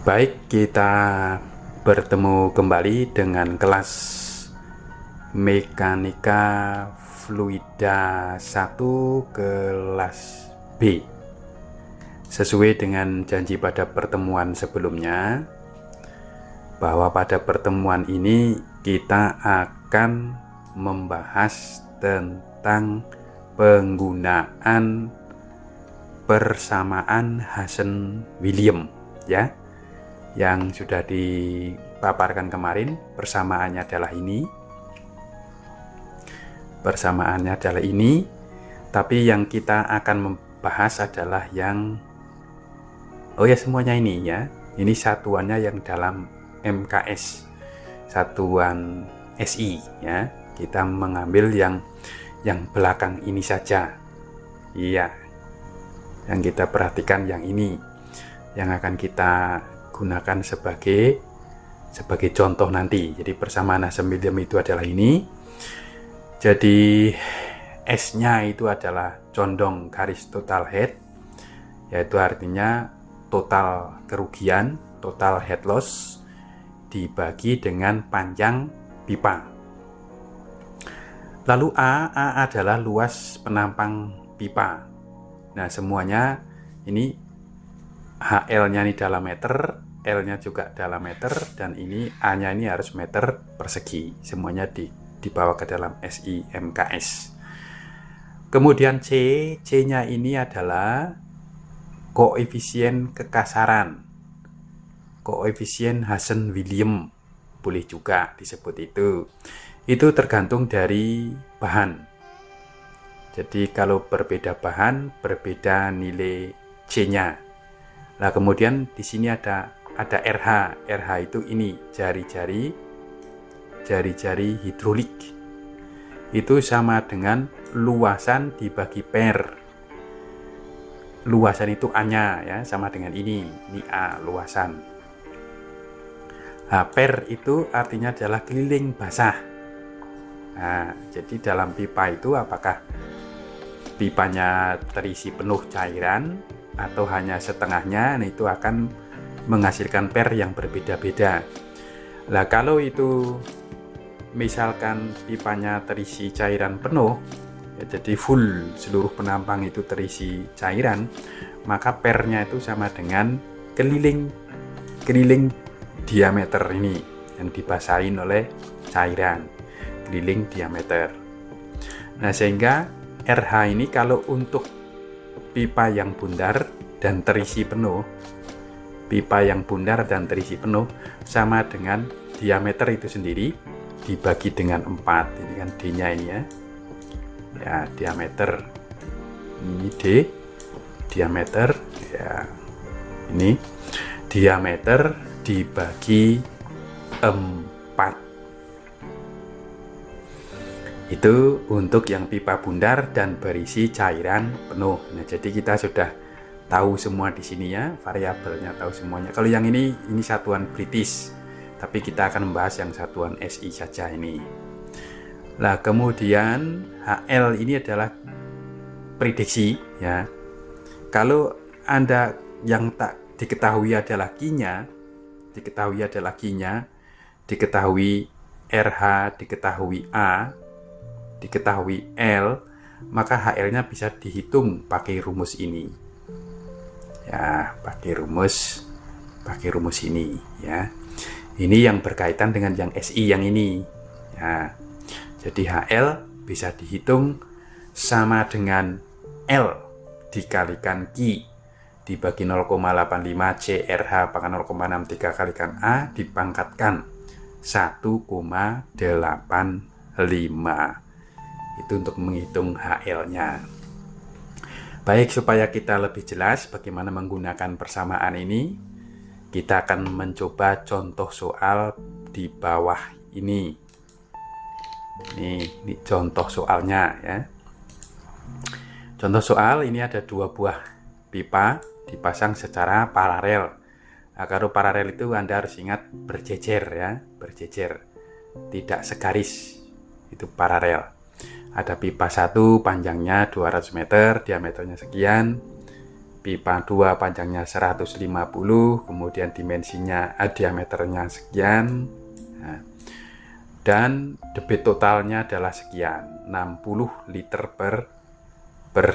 Baik, kita bertemu kembali dengan kelas Mekanika Fluida 1 kelas B. Sesuai dengan janji pada pertemuan sebelumnya, bahwa pada pertemuan ini kita akan membahas tentang penggunaan persamaan Hazen-Williams, ya, yang sudah dipaparkan kemarin. Persamaannya adalah ini, tapi yang kita akan membahas adalah yang semuanya ini, ya. Ini satuannya yang dalam MKS, satuan SI, ya. Kita mengambil yang belakang ini saja, iya. Yang kita perhatikan yang ini, yang akan kita gunakan sebagai contoh nanti. Jadi persamaan Hazen-Williams itu adalah ini. Jadi S-nya itu adalah condong garis total head, yaitu artinya total kerugian, total head loss, dibagi dengan panjang pipa. Lalu A adalah luas penampang pipa. Nah, semuanya ini HL-nya ini dalam meter, L-nya juga dalam meter, dan ini A-nya ini harus meter persegi. Semuanya dibawa ke dalam SI MKS. Kemudian C-nya ini adalah koefisien kekasaran, koefisien Hazen-Williams, boleh juga disebut itu. Itu tergantung dari bahan. Jadi kalau berbeda bahan, berbeda nilai C-nya. Nah, kemudian di sini ada RH. RH itu ini jari-jari hidrolik. Itu sama dengan luasan dibagi per. Luasan itu A-nya, ya, sama dengan ini. Ini A, luasan. Per itu artinya adalah keliling basah. Nah, jadi dalam pipa itu apakah pipanya terisi penuh cairan atau hanya setengahnya, nah itu akan menghasilkan per yang berbeda-beda. Nah, kalau itu misalkan pipanya terisi cairan penuh, ya, jadi full, seluruh penampang itu terisi cairan, maka pernya itu sama dengan keliling diameter ini yang dibasahin oleh cairan, keliling diameter. Nah, sehingga RH ini kalau untuk pipa yang bundar dan terisi penuh, sama dengan diameter itu sendiri dibagi dengan 4. Ini kan D-nya ini, ya. Ya, diameter. Ini D, diameter, ya. Ini diameter dibagi 4. Itu untuk yang pipa bundar dan berisi cairan penuh. Nah, jadi kita sudah tahu semua di sini, ya, variabelnya tahu semuanya. Kalau yang ini satuan British, tapi kita akan membahas yang satuan SI saja ini. Nah, kemudian HL ini adalah prediksi, ya. Kalau Anda yang tak diketahui adalah Q-nya, diketahui RH, diketahui A, diketahui L, maka HL-nya bisa dihitung pakai rumus ini, ya, pakai rumus ini, ya. Ini yang berkaitan dengan yang SI yang ini, ya. Jadi HL bisa dihitung sama dengan L dikalikan Q dibagi 0,85 CRH pangkat 0,63 kalikan A dipangkatkan 1,85. Itu untuk menghitung HL-nya. Baik, supaya kita lebih jelas bagaimana menggunakan persamaan ini, kita akan mencoba contoh soal di bawah ini. Ini contoh soalnya, ya. Contoh soal ini ada 2 buah pipa dipasang secara paralel. Nah, kalau paralel itu Anda harus ingat berjejer, ya, berjejer, tidak segaris. Itu paralel. Ada pipa 1 panjangnya 200 meter, diameternya sekian. pipa 2 panjangnya 150, kemudian dimensinya diameternya sekian, nah, dan debit totalnya adalah sekian, 60 liter per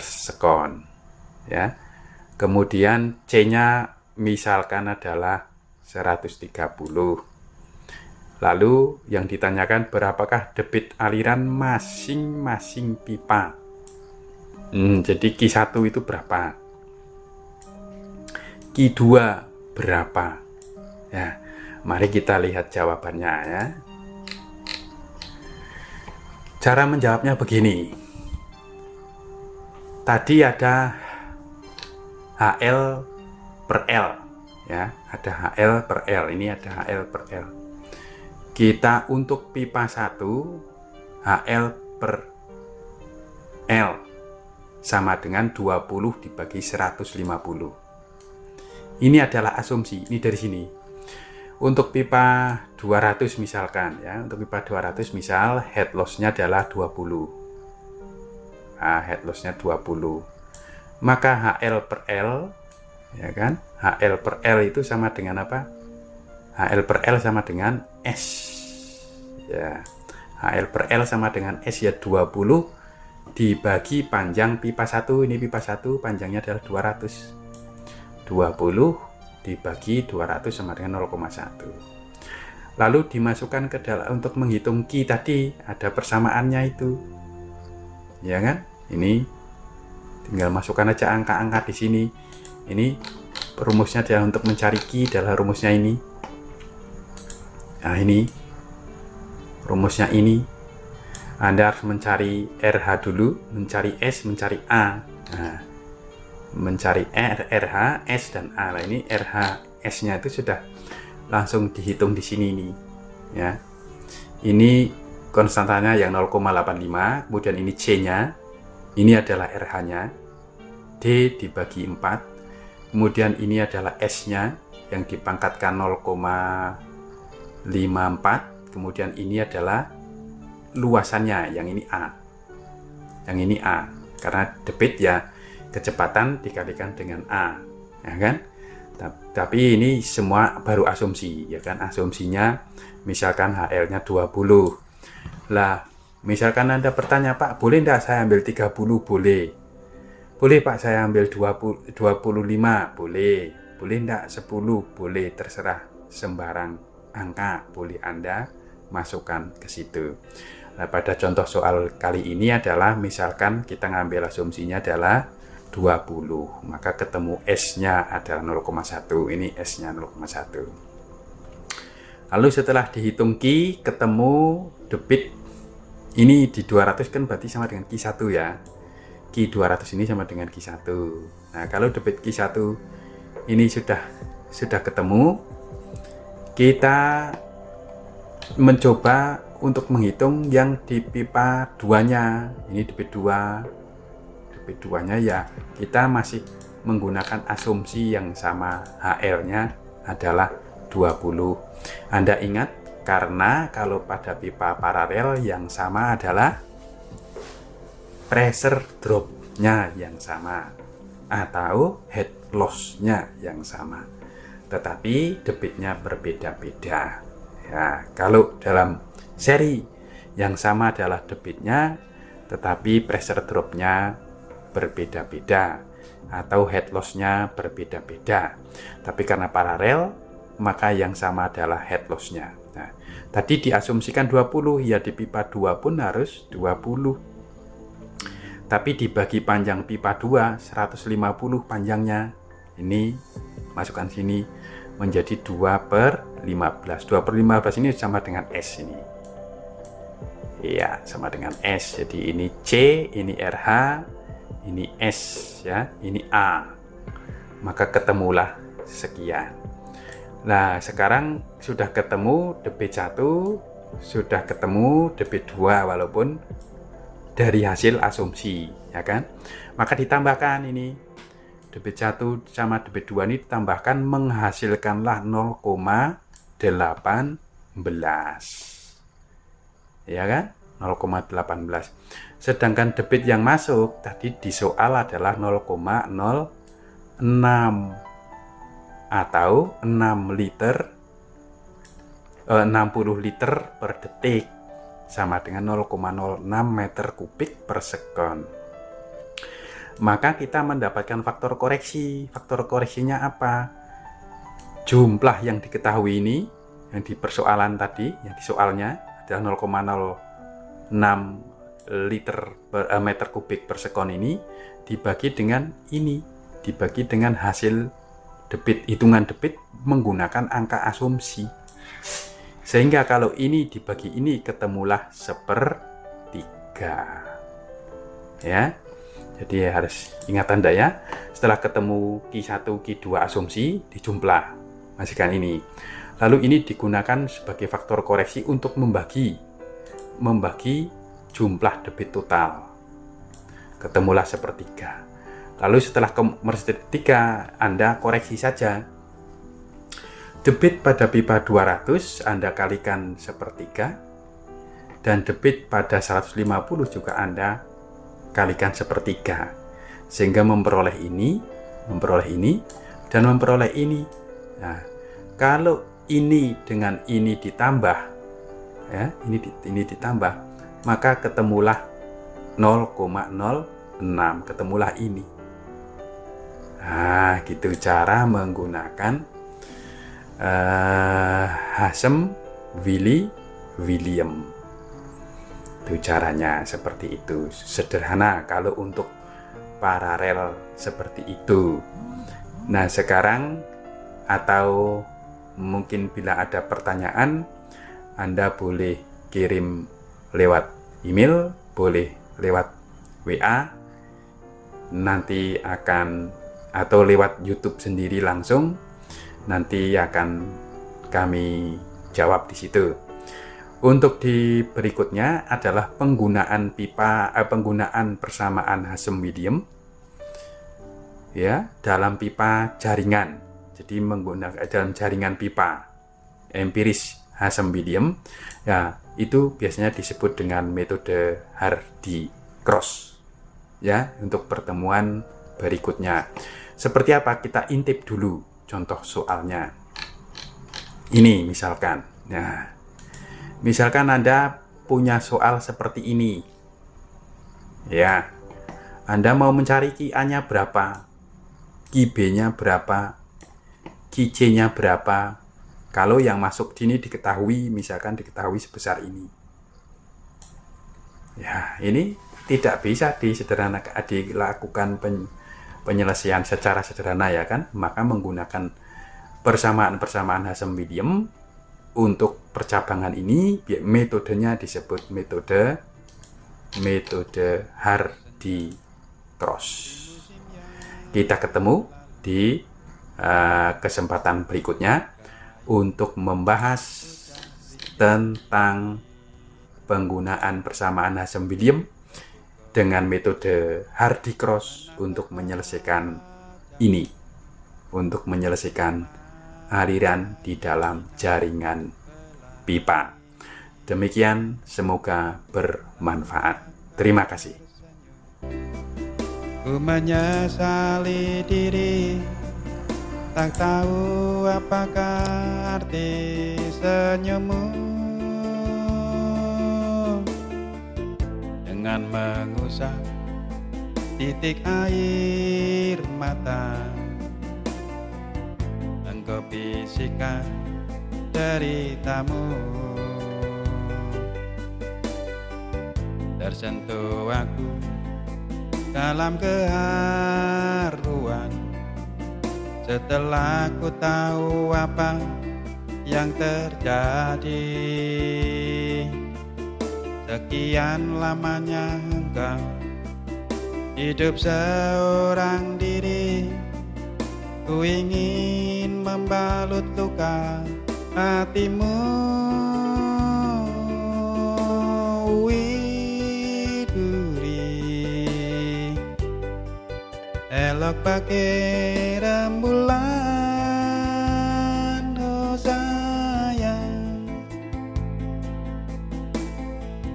sekon ya. Kemudian C-nya misalkan adalah 130. Lalu yang ditanyakan berapakah debit aliran masing-masing pipa. Jadi Q1 itu berapa? Q2 berapa? Ya, mari kita lihat jawabannya ya. Cara menjawabnya begini. Tadi ada HL per L ya, ada HL per L, ini ada HL per L. Kita untuk pipa 1 HL per L sama dengan 20 dibagi 150. Ini adalah asumsi, ini dari sini. Untuk pipa 200 misalkan ya, untuk pipa 200 misal head loss-nya adalah 20. Nah, head loss-nya 20. Maka HL per L ya kan? HL per L itu sama dengan apa? HL per L sama dengan S ya. HL per L sama dengan S ya, 20 dibagi panjang pipa 1. Ini pipa 1 panjangnya adalah 200. 20 dibagi 200 sama dengan 0,1. Lalu dimasukkan ke dalam untuk menghitung Q tadi, ada persamaannya itu ya kan. Ini tinggal masukkan aja angka-angka di sini. Ini rumusnya adalah untuk mencari Q adalah rumusnya ini. Nah, ini rumusnya ini. Anda harus mencari RH dulu, mencari S, mencari A. Nah, mencari RH, S dan A. Nah, ini RH, S-nya itu sudah langsung dihitung di sini nih. Ya. Ini konstantanya yang 0,85, kemudian ini C-nya. Ini adalah RH-nya. D dibagi 4. Kemudian ini adalah S-nya yang dipangkatkan 0,54. Kemudian ini adalah luasannya, yang ini A. Yang ini A. Karena debit ya kecepatan dikalikan dengan A, ya kan? Tapi ini semua baru asumsi, ya kan? Asumsinya misalkan HL-nya 20. Lah, misalkan Anda bertanya, Pak, boleh enggak saya ambil 30? Boleh. Boleh, Pak, saya ambil 25? Boleh. Boleh enggak 10? Boleh, terserah, sembarang angka boleh Anda masukkan ke situ. Nah, pada contoh soal kali ini adalah misalkan kita ngambil asumsinya adalah 20, maka ketemu S-nya adalah 0,1. Ini S-nya 0,1. Lalu setelah dihitung Q, ketemu debit ini di 200 kan berarti sama dengan Q1 ya. Q 200 ini sama dengan Q1. Nah, kalau debit Q1 ini sudah ketemu, kita mencoba untuk menghitung yang di pipa 2-nya. Ini debit 2. Debit 2-nya ya kita masih menggunakan asumsi yang sama, HL-nya adalah 20. Anda ingat karena kalau pada pipa paralel yang sama adalah pressure drop-nya yang sama atau head loss-nya yang sama. Tetapi debitnya berbeda-beda. Ya, kalau dalam seri yang sama adalah debitnya, tetapi pressure drop-nya berbeda-beda atau head loss-nya berbeda-beda. Tapi karena paralel, maka yang sama adalah head loss-nya. Nah, tadi diasumsikan 20, ya di pipa 2 pun harus 20. Tapi dibagi panjang pipa 2, 150 panjangnya. Ini masukkan sini menjadi 2/15. 2/15 ini sama dengan S ini. Iya, sama dengan S. Jadi ini C, ini RH, ini S ya, ini A. Maka ketemulah sekian. Nah, sekarang sudah ketemu debit 1, sudah ketemu debit 2 walaupun dari hasil asumsi, ya kan? Maka ditambahkan ini debit 1 sama debit 2 ini ditambahkan menghasilkanlah 0,18. Ya kan? 0,18. Sedangkan debit yang masuk tadi di soal adalah 0,05. atau 60 liter per detik, sama dengan 0,06 meter kubik per sekon. Maka kita mendapatkan faktor koreksi. Faktor koreksinya apa? Jumlah yang diketahui ini, yang di persoalan tadi, yang di soalnya adalah 0,06 liter per meter kubik per sekon ini, dibagi dengan hasil debit, hitungan debit menggunakan angka asumsi. Sehingga kalau ini dibagi ini ketemulah 1/3. Ya. Jadi harus ingat Anda ya, setelah ketemu Q1, Q2 asumsi, dijumlah, hasilkan ini. Lalu ini digunakan sebagai faktor koreksi untuk membagi jumlah debit total. Ketemulah 1/3. Lalu setelah 1/3, Anda koreksi saja. Debit pada pipa 200 Anda kalikan 1/3, dan debit pada 150 juga Anda kalikan 1/3, sehingga memperoleh ini, dan memperoleh ini. Nah, kalau ini dengan ini ditambah, ya, ini ditambah, maka ketemulah 0,06, ketemulah ini. Nah, gitu cara menggunakan Hassem-William. Itu caranya seperti itu, sederhana kalau untuk paralel seperti itu. Nah, sekarang atau mungkin bila ada pertanyaan, Anda boleh kirim lewat email, boleh lewat WA, nanti akan, atau lewat YouTube sendiri langsung, nanti akan kami jawab di situ. Untuk di berikutnya adalah penggunaan persamaan Hassem-William, ya, dalam pipa jaringan. Jadi menggunakan dalam jaringan pipa empiris Hassem-William, ya, itu biasanya disebut dengan metode Hardy-Cross. Ya, untuk pertemuan berikutnya. Seperti apa? Kita intip dulu contoh soalnya. Ini misalkan. Nah, misalkan Anda punya soal seperti ini. Ya. Anda mau mencari QA-nya berapa? QB-nya berapa? QC-nya berapa? Kalau yang masuk sini diketahui, misalkan diketahui sebesar ini. Ya, ini tidak bisa dilakukan penyelesaian secara sederhana, ya kan? Maka menggunakan persamaan Hassem-William untuk percabangan ini, metodenya disebut metode Hardy-Cross. Kita ketemu di kesempatan berikutnya untuk membahas tentang penggunaan persamaan Hassem-William dengan metode Hardy-Cross untuk menyelesaikan ini, untuk menyelesaikan aliran di dalam jaringan pipa. Demikian, semoga bermanfaat. Terima kasih. Ku menyesali diri, tak tahu apakah arti senyummu. Dengan mengusap titik air mata, engkau bisikan deritamu. Tersentuh aku dalam keharuan setelah ku tahu apa yang terjadi. Sekian lamanya engkau hidup seorang diri. Ku ingin membalut luka hatimu. Widuri, elok pakai rembulan, oh sayang.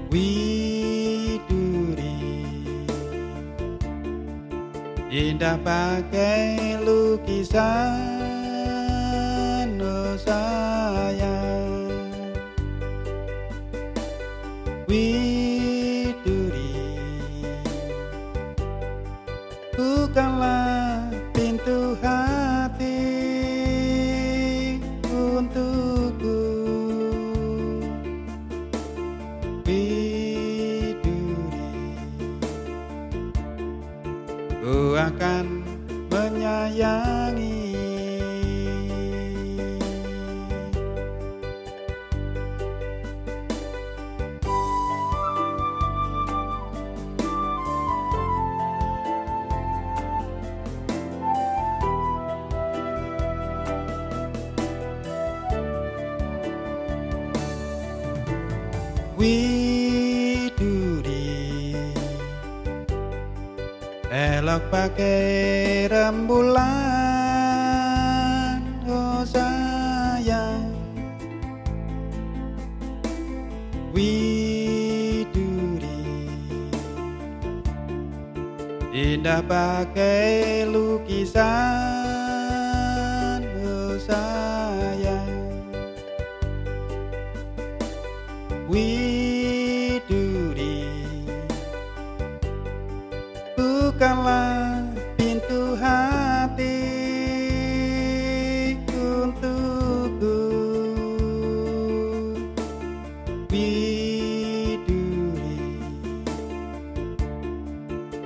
Widuri, indah bagai lukisan, oh sayang. Widuri, bukanlah pintu hati untukku. Widuri, ku akan menyayangi. Widuri, elok pakai rembulan, oh sayang. Widuri, indah pakai lukisan, oh sayang. Widuri, bukanlah pintu hati untukku. Widuri,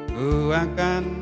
ku akan